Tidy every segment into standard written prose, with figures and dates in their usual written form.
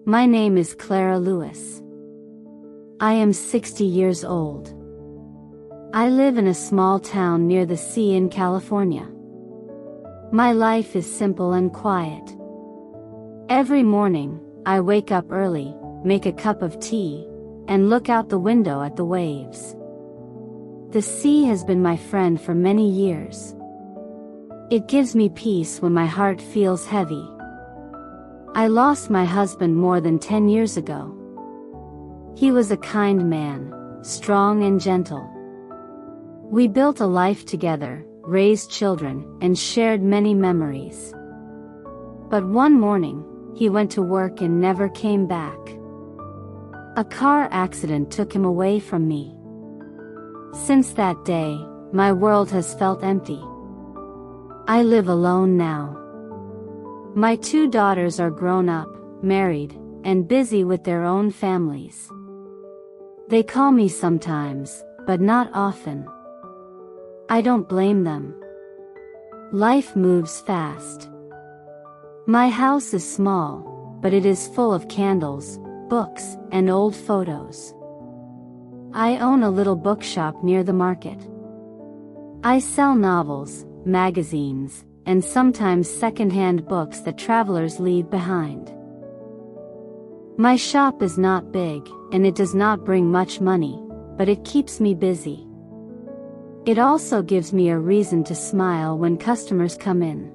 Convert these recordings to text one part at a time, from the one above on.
My name is Clara Lewis. I am 60 years old. I live in a small town near the sea in California. My life is simple and quiet. Every morning, I wake up early, make a cup of tea, and look out the window at the waves. The sea has been my friend for many years. It gives me peace when my heart feels heavy. I lost my husband more than 10 years ago. He was a kind man, strong and gentle. We built a life together, raised children, and shared many memories. But one morning, he went to work and never came back. A car accident took him away from me. Since that day, my world has felt empty. I live alone now. My 2 daughters are grown up, married, and busy with their own families. They call me sometimes, but not often. I don't blame them. Life moves fast. My house is small, but it is full of candles, books, and old photos. I own a little bookshop near the market. I sell novels, magazines, and sometimes second-hand books that travelers leave behind. My shop is not big, and it does not bring much money, but it keeps me busy. It also gives me a reason to smile when customers come in.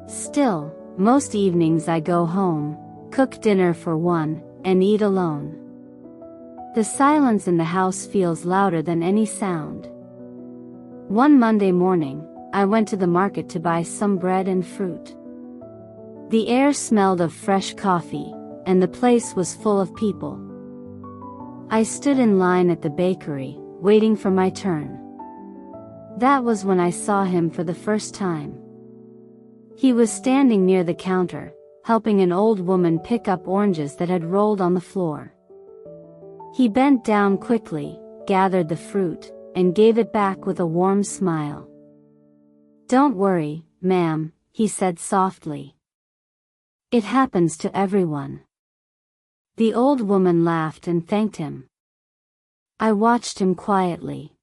Still, most evenings I go home, cook dinner for one, and eat alone. The silence in the house feels louder than any sound. One Monday morning, I went to the market to buy some bread and fruit. The air smelled of fresh coffee, and the place was full of people. I stood in line at the bakery, waiting for my turn. That was when I saw him for the first time. He was standing near the counter, helping an old woman pick up oranges that had rolled on the floor. He bent down quickly, gathered the fruit, and gave it back with a warm smile. "Don't worry, ma'am," he said softly. "It happens to everyone." The old woman laughed and thanked him. I watched him quietly.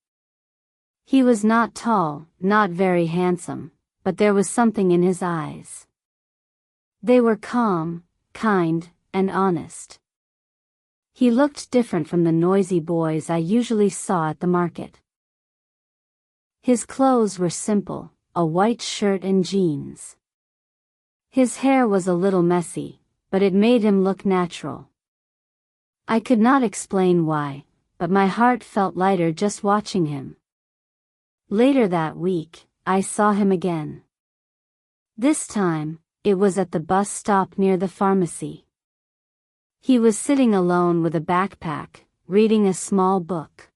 He was not tall, not very handsome, but there was something in his eyes. They were calm, kind, and honest. He looked different from the noisy boys I usually saw at the market. His clothes were simple, a white shirt and jeans. His hair was a little messy, but it made him look natural. I could not explain why, but my heart felt lighter just watching him. Later that week, I saw him again. This time, it was at the bus stop near the pharmacy. He was sitting alone with a backpack, reading a small book.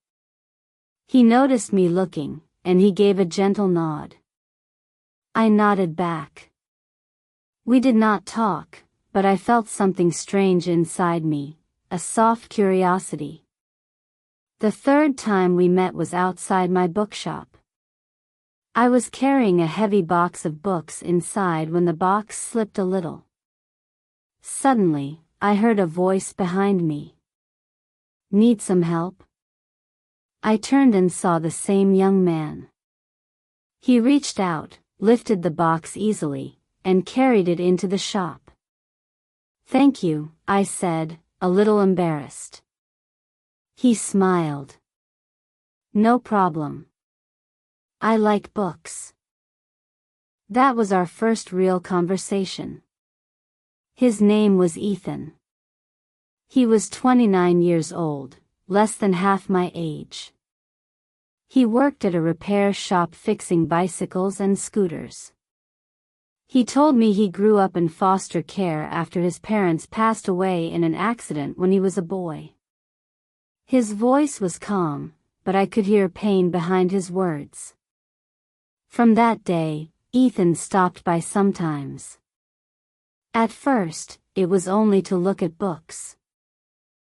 He noticed me looking, and he gave a gentle nod. I nodded back. We did not talk, but I felt something strange inside me, a soft curiosity. The third time we met was outside my bookshop. I was carrying a heavy box of books inside when the box slipped a little. Suddenly, I heard a voice behind me. "Need some help?" I turned and saw the same young man. He reached out, lifted the box easily, and carried it into the shop. "Thank you," I said, a little embarrassed. He smiled. "No problem. I like books." That was our first real conversation. His name was Ethan. He was 29 years old, less than half my age. He worked at a repair shop fixing bicycles and scooters. He told me he grew up in foster care after his parents passed away in an accident when he was a boy. His voice was calm, but I could hear pain behind his words. From that day, Ethan stopped by sometimes. At first, it was only to look at books.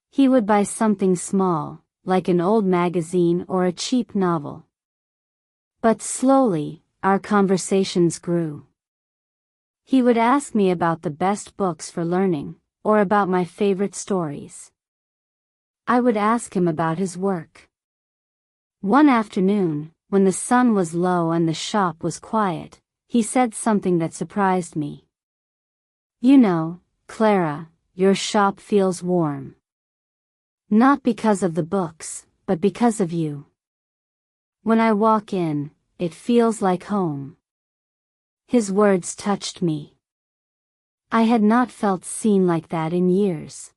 He would buy something small, like an old magazine or a cheap novel. But slowly, our conversations grew. He would ask me about the best books for learning, or about my favorite stories. I would ask him about his work. One afternoon, when the sun was low and the shop was quiet, he said something that surprised me. "You know, Clara, your shop feels warm. Not because of the books, but because of you. When I walk in, it feels like home." His words touched me. I had not felt seen like that in years.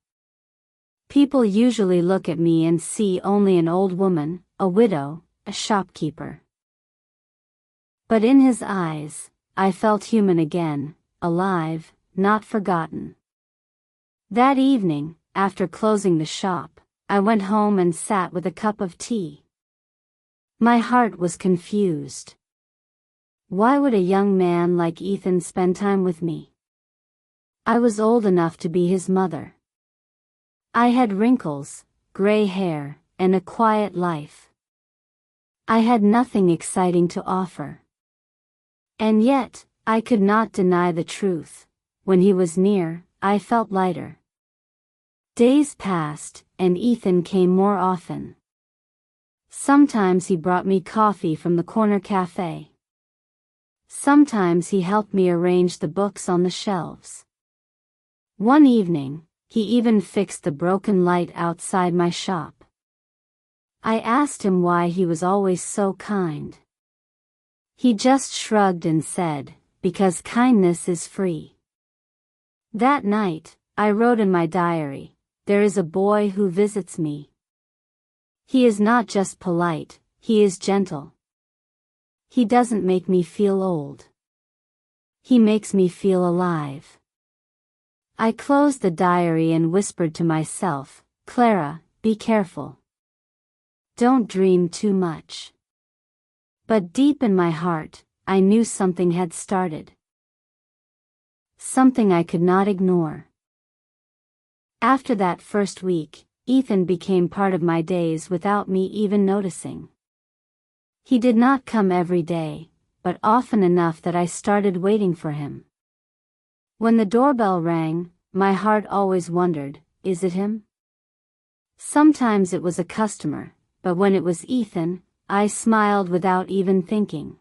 People usually look at me and see only an old woman, a widow, a shopkeeper. But in his eyes, I felt human again, alive, not forgotten. That evening, after closing the shop, I went home and sat with a cup of tea. My heart was confused. Why would a young man like Ethan spend time with me? I was old enough to be his mother. I had wrinkles, gray hair, and a quiet life. I had nothing exciting to offer. And yet, I could not deny the truth. When he was near, I felt lighter. Days passed, and Ethan came more often. Sometimes he brought me coffee from the corner cafe. Sometimes he helped me arrange the books on the shelves. One evening, he even fixed the broken light outside my shop. I asked him why he was always so kind. He just shrugged and said, "Because kindness is free." That night, I wrote in my diary, "There is a boy who visits me. He is not just polite, he is gentle. He doesn't make me feel old. He makes me feel alive." I closed the diary and whispered to myself, "Clara, be careful. Don't dream too much." But deep in my heart, I knew something had started. Something I could not ignore. After that first week, Ethan became part of my days without me even noticing. He did not come every day, but often enough that I started waiting for him. When the doorbell rang, my heart always wondered, is it him? Sometimes it was a customer, but when it was Ethan, I smiled without even thinking.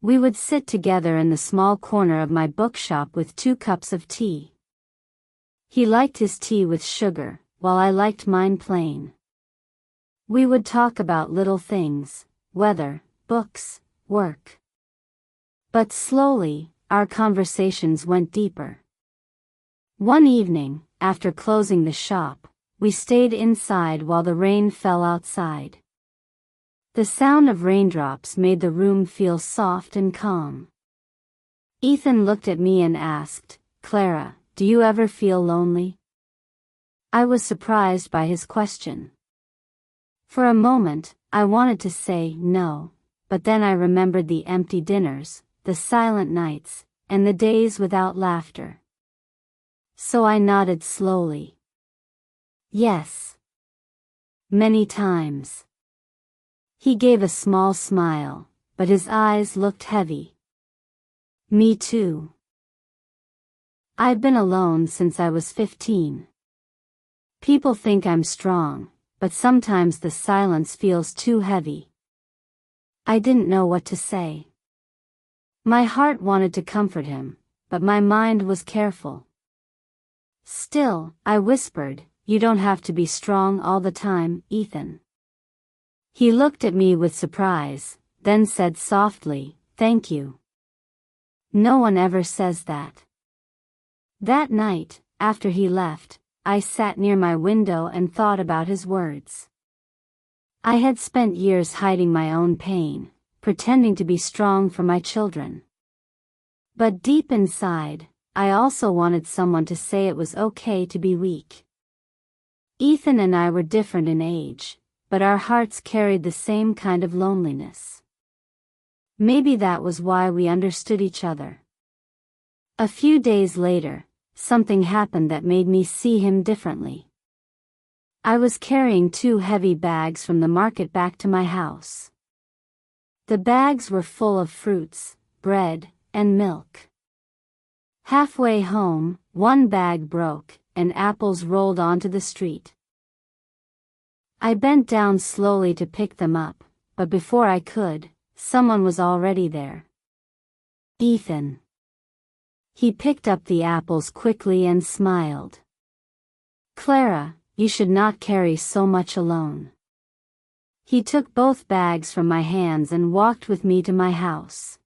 We would sit together in the small corner of my bookshop with 2 cups of tea. He liked his tea with sugar, while I liked mine plain. We would talk about little things, weather, books, work. But slowly, our conversations went deeper. One evening, after closing the shop, we stayed inside while the rain fell outside. The sound of raindrops made the room feel soft and calm. Ethan looked at me and asked, "Clara, do you ever feel lonely?" I was surprised by his question. For a moment, I wanted to say no, but then I remembered the empty dinners, the silent nights, and the days without laughter. So I nodded slowly. Yes. Many times. He gave a small smile, but his eyes looked heavy. Me too. I've been alone since I was 15. People think I'm strong, but sometimes the silence feels too heavy. I didn't know what to say. My heart wanted to comfort him, but my mind was careful. Still, I whispered, "You don't have to be strong all the time, Ethan." He looked at me with surprise, then said softly, "Thank you. No one ever says that." That night, after he left, I sat near my window and thought about his words. I had spent years hiding my own pain, pretending to be strong for my children. But deep inside, I also wanted someone to say it was okay to be weak. Ethan and I were different in age, but our hearts carried the same kind of loneliness. Maybe that was why we understood each other. A few days later, something happened that made me see him differently. I was carrying 2 heavy bags from the market back to my house. The bags were full of fruits, bread, and milk. Halfway home, one bag broke, and apples rolled onto the street. I bent down slowly to pick them up, but before I could, someone was already there. Ethan. He picked up the apples quickly and smiled. Clara, you should not carry so much alone. He took both bags from my hands and walked with me to my house.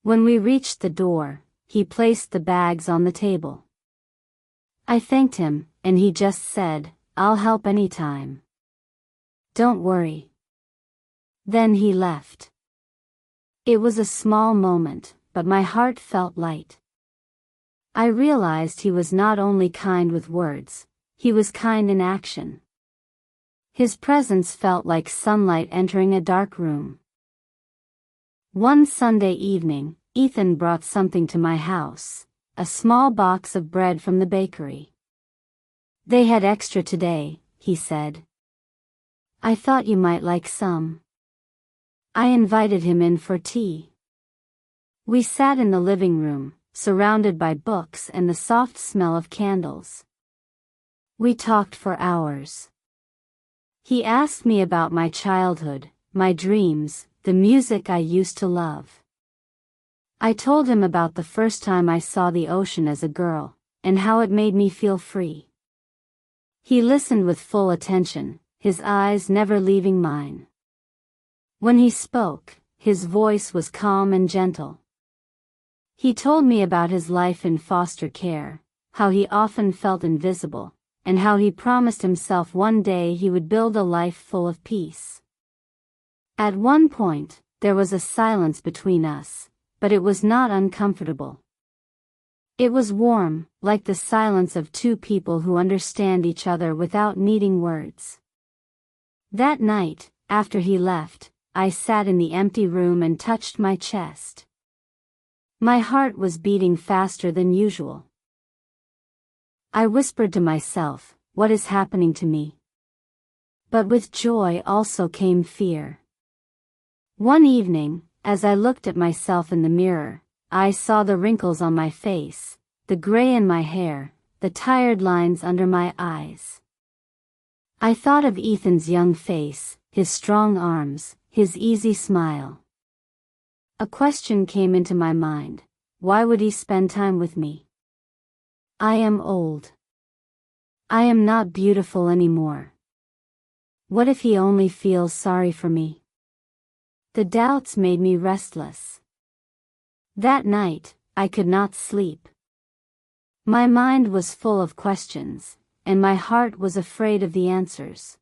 When we reached the door, he placed the bags on the table. I thanked him, and he just said, "I'll help anytime. Don't worry." Then he left. It was a small moment, but my heart felt light. I realized he was not only kind with words, he was kind in action. His presence felt like sunlight entering a dark room. One Sunday evening, Ethan brought something to my house, a small box of bread from the bakery. "They had extra today," he said. "I thought you might like some." I invited him in for tea. We sat in the living room, surrounded by books and the soft smell of candles. We talked for hours. He asked me about my childhood, my dreams, the music I used to love. I told him about the first time I saw the ocean as a girl, and how it made me feel free. He listened with full attention, his eyes never leaving mine. When he spoke, his voice was calm and gentle. He told me about his life in foster care, how he often felt invisible, and how he promised himself one day he would build a life full of peace. At one point, there was a silence between us, but it was not uncomfortable. It was warm, like the silence of two people who understand each other without needing words. That night, after he left, I sat in the empty room and touched my chest. My heart was beating faster than usual. I whispered to myself, "What is happening to me?" But with joy also came fear. One evening, as I looked at myself in the mirror, I saw the wrinkles on my face, the gray in my hair, the tired lines under my eyes. I thought of Ethan's young face, his strong arms, his easy smile. A question came into my mind: why would he spend time with me? I am old. I am not beautiful anymore. What if he only feels sorry for me? The doubts made me restless. That night, I could not sleep. My mind was full of questions, and my heart was afraid of the answers.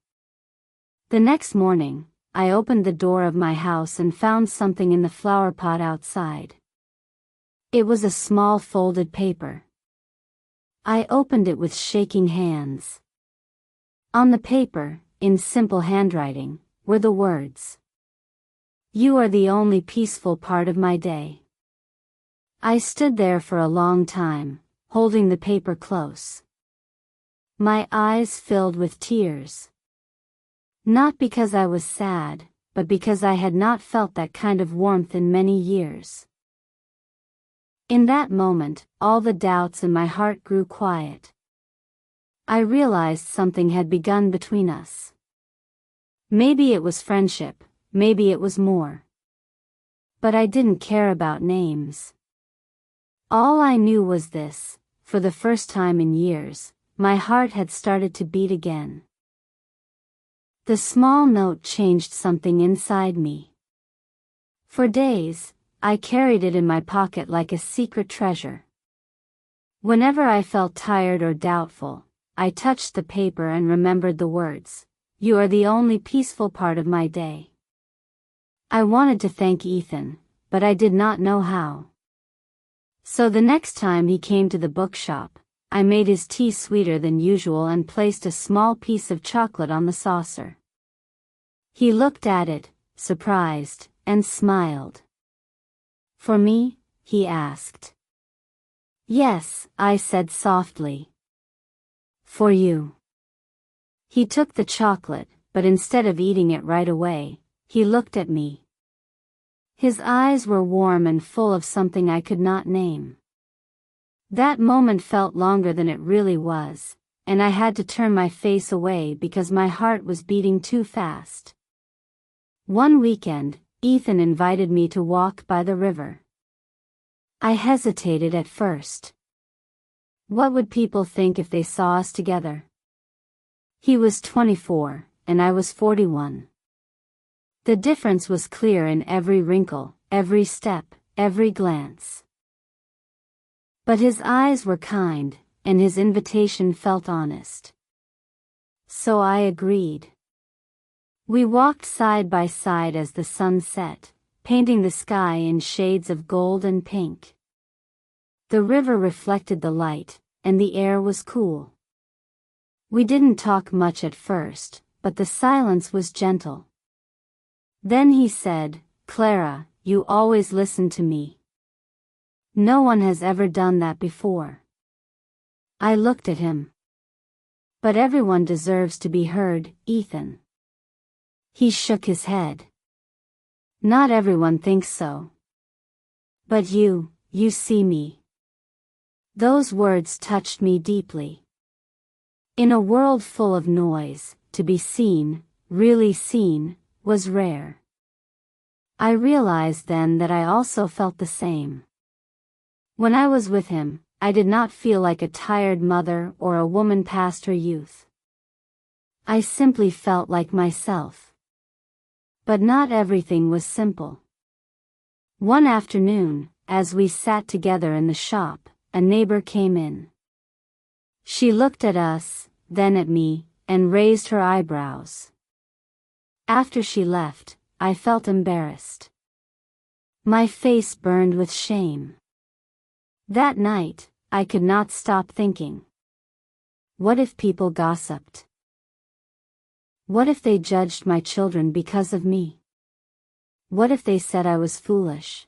The next morning, I opened the door of my house and found something in the flower pot outside. It was a small folded paper. I opened it with shaking hands. On the paper, in simple handwriting, were the words, "You are the only peaceful part of my day." I stood there for a long time, holding the paper close. My eyes filled with tears. Not because I was sad, but because I had not felt that kind of warmth in many years. In that moment, all the doubts in my heart grew quiet. I realized something had begun between us. Maybe it was friendship, maybe it was more. But I didn't care about names. All I knew was this: for the first time in years, my heart had started to beat again. The small note changed something inside me. For days, I carried it in my pocket like a secret treasure. Whenever I felt tired or doubtful, I touched the paper and remembered the words, "You are the only peaceful part of my day." I wanted to thank Ethan, but I did not know how. So the next time he came to the bookshop, I made his tea sweeter than usual and placed a small piece of chocolate on the saucer. He looked at it, surprised, and smiled. "For me?" he asked. "Yes," I said softly. "For you." He took the chocolate, but instead of eating it right away, he looked at me. His eyes were warm and full of something I could not name. That moment felt longer than it really was, and I had to turn my face away because my heart was beating too fast. One weekend, Ethan invited me to walk by the river. I hesitated at first. What would people think if they saw us together? He was 24, and I was 41. The difference was clear in every wrinkle, every step, every glance. But his eyes were kind, and his invitation felt honest. So I agreed. We walked side by side as the sun set, painting the sky in shades of gold and pink. The river reflected the light, and the air was cool. We didn't talk much at first, but the silence was gentle. Then he said, "Clara, you always listen to me. No one has ever done that before." I looked at him. "But everyone deserves to be heard, Ethan." He shook his head. "Not everyone thinks so. But you see me." Those words touched me deeply. In a world full of noise, to be seen, really seen, was rare. I realized then that I also felt the same. When I was with him, I did not feel like a tired mother or a woman past her youth. I simply felt like myself. But not everything was simple. One afternoon, as we sat together in the shop, a neighbor came in. She looked at us, then at me, and raised her eyebrows. After she left, I felt embarrassed. My face burned with shame. That night, I could not stop thinking. What if people gossiped? What if they judged my children because of me? What if they said I was foolish?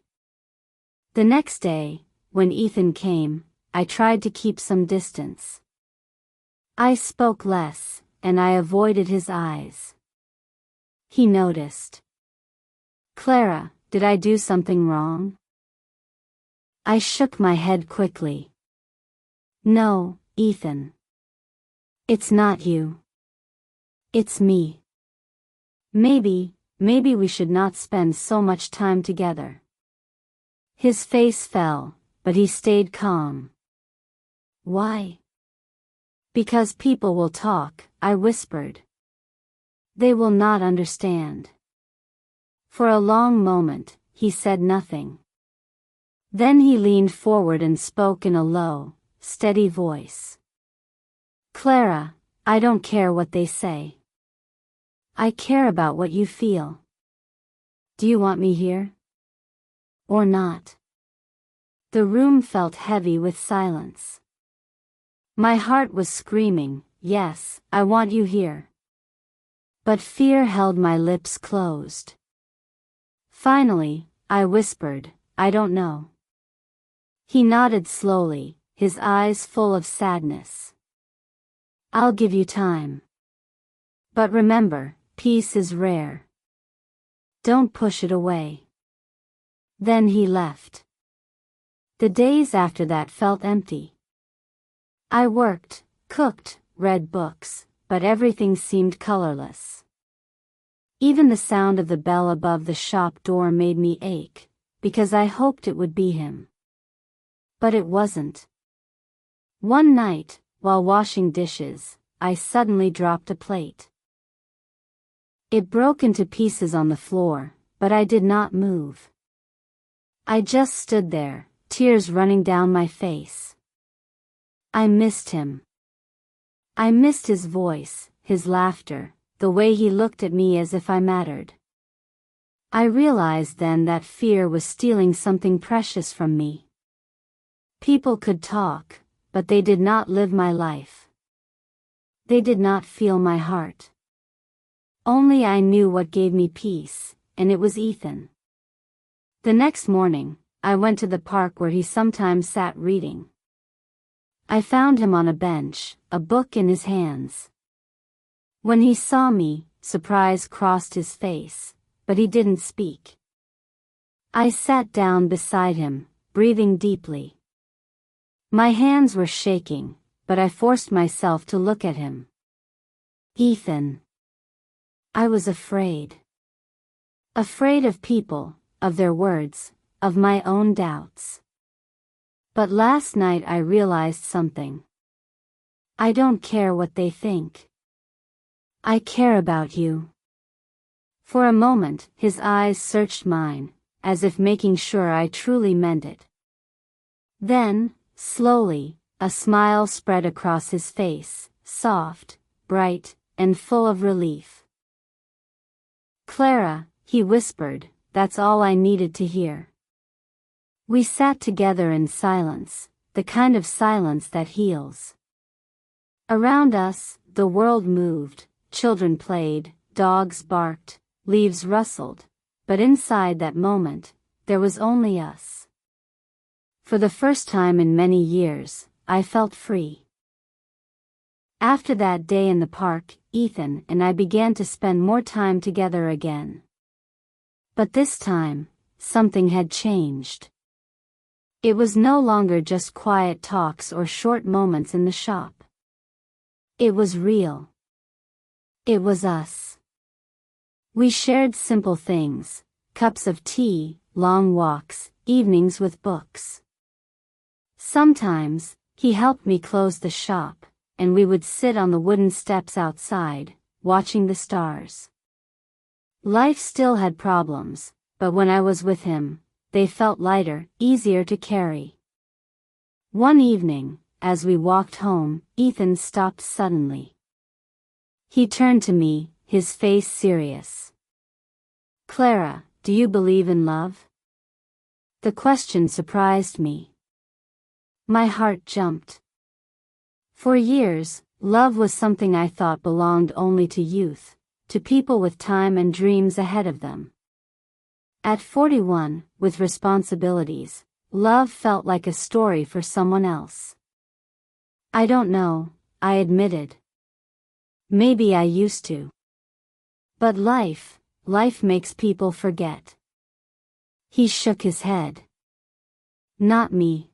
The next day, when Ethan came, I tried to keep some distance. I spoke less, and I avoided his eyes. He noticed. "Clara, did I do something wrong?" I shook my head quickly. "No, Ethan. It's not you. It's me. Maybe we should not spend so much time together." His face fell, but he stayed calm. "Why?" "Because people will talk," I whispered. "They will not understand." For a long moment, he said nothing. Then he leaned forward and spoke in a low, steady voice. "Clara, I don't care what they say. I care about what you feel. Do you want me here? Or not?" The room felt heavy with silence. My heart was screaming, "Yes, I want you here." But fear held my lips closed. Finally, I whispered, "I don't know." He nodded slowly, his eyes full of sadness. "I'll give you time. But remember, peace is rare. Don't push it away." Then he left. The days after that felt empty. I worked, cooked, read books, but everything seemed colorless. Even the sound of the bell above the shop door made me ache, because I hoped it would be him. But it wasn't. One night, while washing dishes, I suddenly dropped a plate. It broke into pieces on the floor, but I did not move. I just stood there, tears running down my face. I missed him. I missed his voice, his laughter, the way he looked at me as if I mattered. I realized then that fear was stealing something precious from me. People could talk, but they did not live my life. They did not feel my heart. Only I knew what gave me peace, and it was Ethan. The next morning, I went to the park where he sometimes sat reading. I found him on a bench, a book in his hands. When he saw me, surprise crossed his face, but he didn't speak. I sat down beside him, breathing deeply. My hands were shaking, but I forced myself to look at him. Ethan. I was afraid. Afraid of people, of their words, of my own doubts. But last night I realized something. I don't care what they think. I care about you. For a moment, his eyes searched mine, as if making sure I truly meant it. Then, slowly, a smile spread across his face, soft, bright, and full of relief. Clara, he whispered, that's all I needed to hear. We sat together in silence, the kind of silence that heals. Around us, the world moved, children played, dogs barked, leaves rustled, but inside that moment, there was only us. For the first time in many years, I felt free. After that day in the park, Ethan and I began to spend more time together again. But this time, something had changed. It was no longer just quiet talks or short moments in the shop. It was real. It was us. We shared simple things, cups of tea, long walks, evenings with books. Sometimes, he helped me close the shop, and we would sit on the wooden steps outside, watching the stars. Life still had problems, but when I was with him, they felt lighter, easier to carry. One evening, as we walked home, Ethan stopped suddenly. He turned to me, his face serious. Clara, do you believe in love? The question surprised me. My heart jumped. For years, love was something I thought belonged only to youth, to people with time and dreams ahead of them. At 41, with responsibilities, love felt like a story for someone else. I don't know, I admitted. Maybe I used to. But life makes people forget. He shook his head. Not me.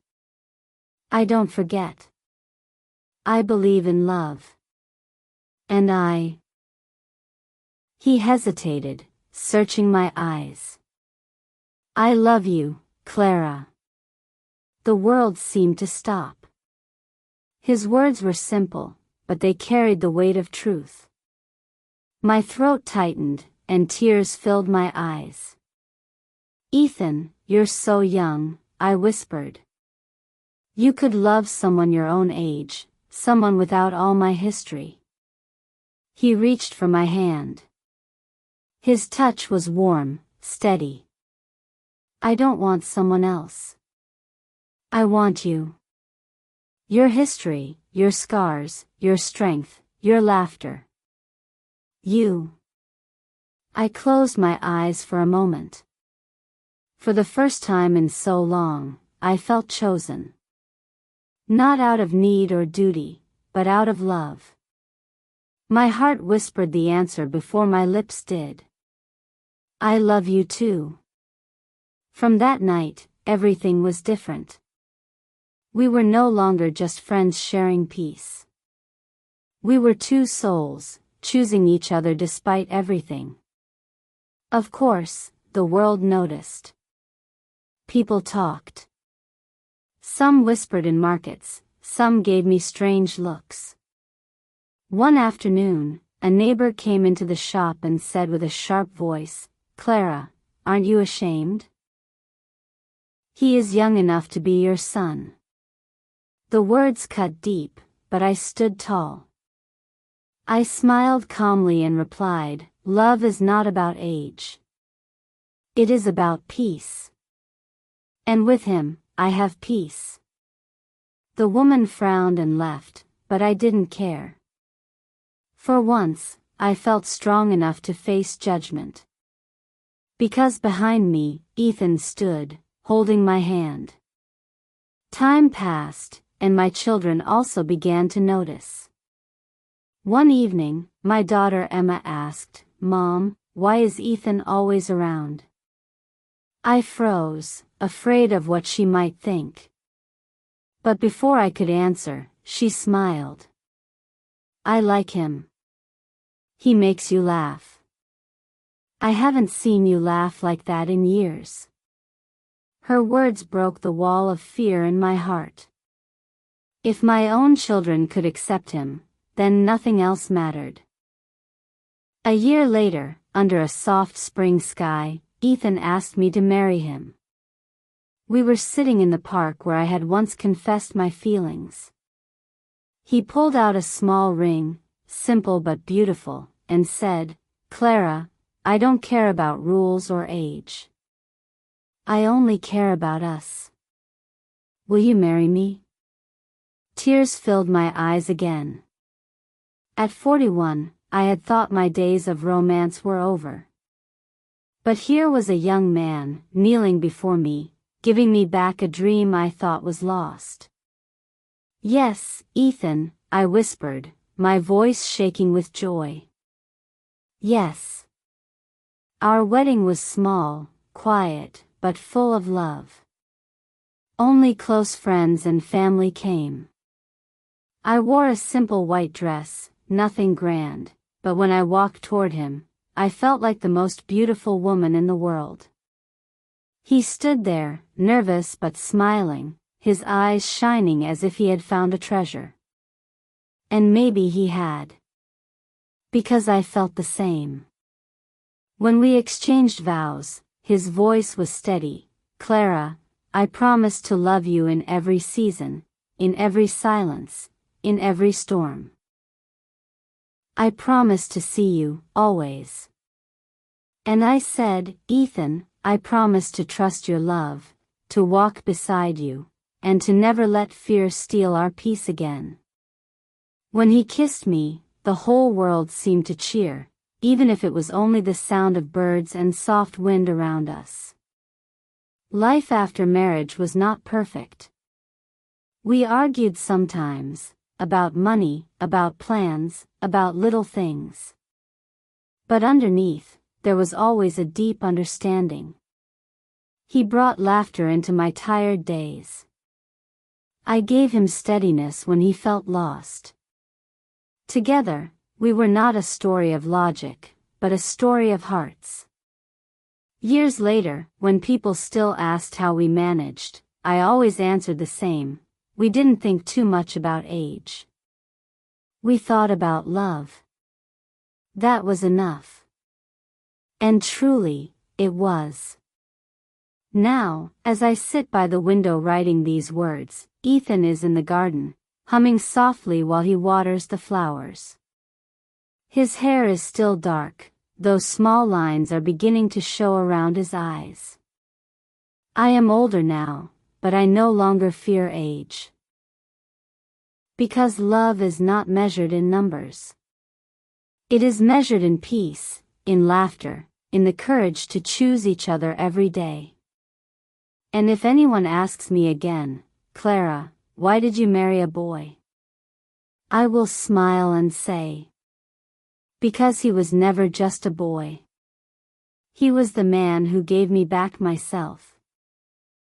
I don't forget. I believe in love. And I. He hesitated, searching my eyes. I love you, Clara. The world seemed to stop. His words were simple, but they carried the weight of truth. My throat tightened, and tears filled my eyes. Ethan, you're so young, I whispered. You could love someone your own age, someone without all my history. He reached for my hand. His touch was warm, steady. I don't want someone else. I want you. Your history, your scars, your strength, your laughter. You. I closed my eyes for a moment. For the first time in so long, I felt chosen. Not out of need or duty, but out of love. My heart whispered the answer before my lips did. I love you too. From that night, everything was different. We were no longer just friends sharing peace. We were two souls, choosing each other despite everything. Of course, the world noticed. People talked. Some whispered in markets, some gave me strange looks. One afternoon, a neighbor came into the shop and said with a sharp voice, Clara, aren't you ashamed? He is young enough to be your son. The words cut deep, but I stood tall. I smiled calmly and replied, love is not about age. It is about peace. And with him, I have peace. The woman frowned and left, but I didn't care. For once, I felt strong enough to face judgment. Because behind me, Ethan stood, holding my hand. Time passed, and my children also began to notice. One evening, my daughter Emma asked, Mom, why is Ethan always around? I froze, afraid of what she might think. But before I could answer, she smiled. I like him. He makes you laugh. I haven't seen you laugh like that in years. Her words broke the wall of fear in my heart. If my own children could accept him, then nothing else mattered. A year later, under a soft spring sky, Ethan asked me to marry him. We were sitting in the park where I had once confessed my feelings. He pulled out a small ring, simple but beautiful, and said, "Clara, I don't care about rules or age. I only care about us. Will you marry me?" Tears filled my eyes again. At 41, I had thought my days of romance were over. But here was a young man, kneeling before me, giving me back a dream I thought was lost. "Yes, Ethan," I whispered, my voice shaking with joy. "Yes." Our wedding was small, quiet, but full of love. Only close friends and family came. I wore a simple white dress, nothing grand, but when I walked toward him, I felt like the most beautiful woman in the world. He stood there, nervous but smiling, his eyes shining as if he had found a treasure. And maybe he had. Because I felt the same. When we exchanged vows, his voice was steady. "Clara, I promise to love you in every season, in every silence, in every storm. I promise to see you, always." And I said, "Ethan, I promise to trust your love, to walk beside you, and to never let fear steal our peace again." When he kissed me, the whole world seemed to cheer, even if it was only the sound of birds and soft wind around us. Life after marriage was not perfect. We argued sometimes, about money, about plans, about little things. But underneath, there was always a deep understanding. He brought laughter into my tired days. I gave him steadiness when he felt lost. Together, we were not a story of logic, but a story of hearts. Years later, when people still asked how we managed, I always answered the same: we didn't think too much about age. We thought about love. That was enough. And truly, it was. Now, as I sit by the window writing these words, Ethan is in the garden, humming softly while he waters the flowers. His hair is still dark, though small lines are beginning to show around his eyes. I am older now, but I no longer fear age. Because love is not measured in numbers. It is measured in peace, in laughter, in the courage to choose each other every day. And if anyone asks me again, "Clara, why did you marry a boy?" I will smile and say, because he was never just a boy. He was the man who gave me back myself.